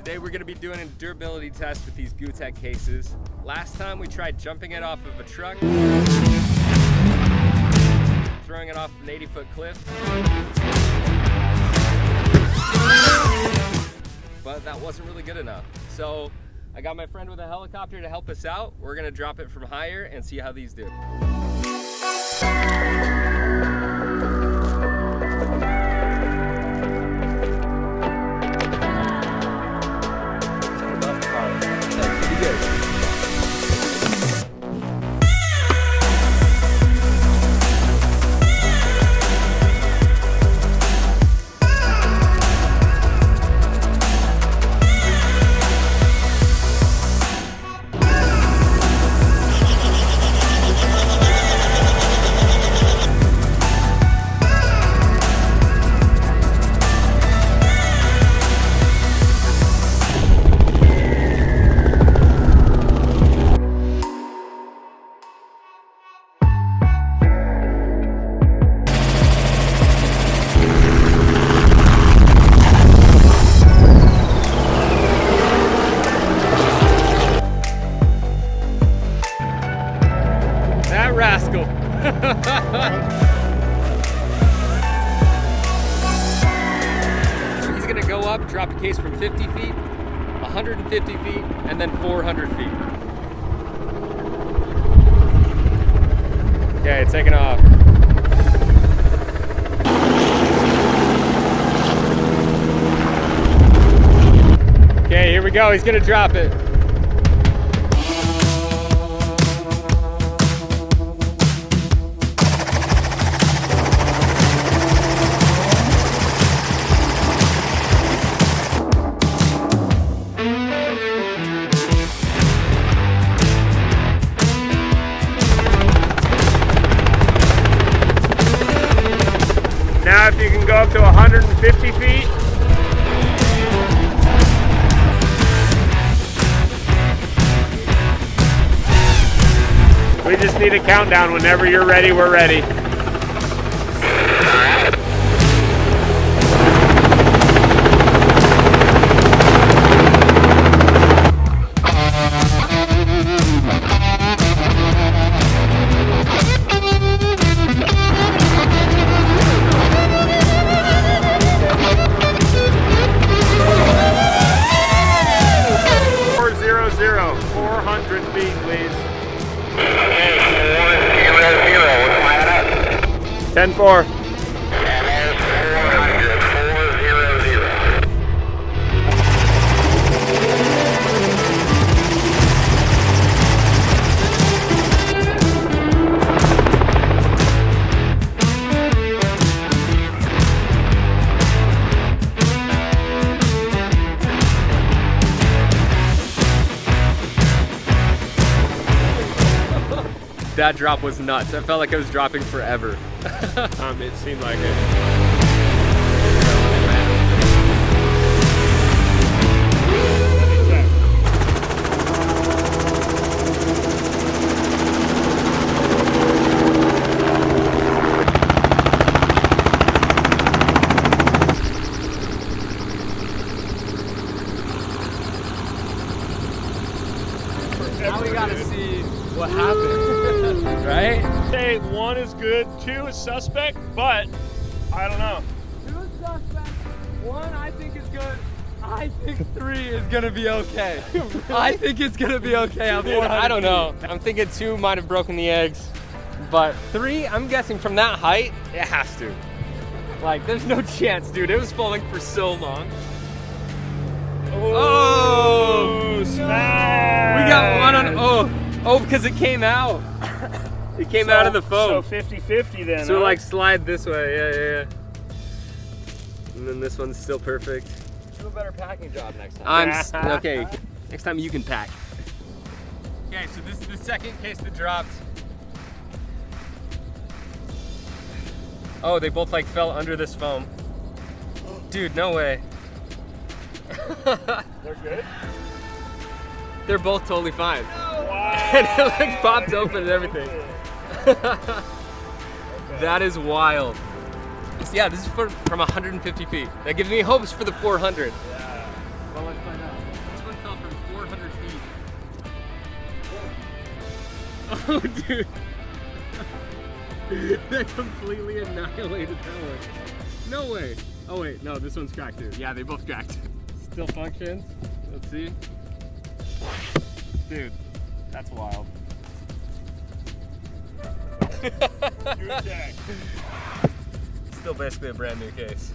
Today we're going to be doing a durability test with these Gutek cases. Last time we tried jumping it off of a truck, throwing it off an 80-foot cliff, but that wasn't really good enough. So I got my friend with a helicopter to help us out. We're going to drop it from higher and see how these do. Rascal. So he's gonna go up, drop a case from 50 feet, 150 feet, and then 400 feet. Okay, it's taking off. Okay, here we go, he's gonna drop it. Now if you can go up to 150 feet. We just need a countdown. Whenever you're ready, we're ready. Feet, please. 10-4. That drop was nuts. I felt like I was dropping forever. It seemed like it. Now we gotta see what happened, right? Say 1 is good, 2 is suspect, but I don't know. 2 is suspect, 1 I think is good. I think 3 is gonna be okay. I think it's gonna be okay. I don't know. I'm thinking 2 might have broken the eggs, but 3, I'm guessing from that height, it has to. Like, there's no chance, dude. It was falling for so long. Oh, smash! We got one on, oh, because it came out. It came out of the foam. So 50-50 then, So huh? like slide this way, yeah. And then this one's still perfect. Do a better packing job next time. Okay, next time you can pack. Okay, so this is the second case that dropped. Oh, they both like fell under this foam. Dude, no way. They're good? They're both totally fine. Wow. And it like popped open and everything. Okay. That is wild. Yeah, this is from 150 feet. That gives me hopes for the 400. Yeah. Well, let's find out. 400 feet. Oh, dude. That completely annihilated that one. No way. Oh wait, no, this one's cracked too. Yeah, they both cracked. Still functions. Let's see. Dude, that's wild. Gutek. Still basically a brand new case.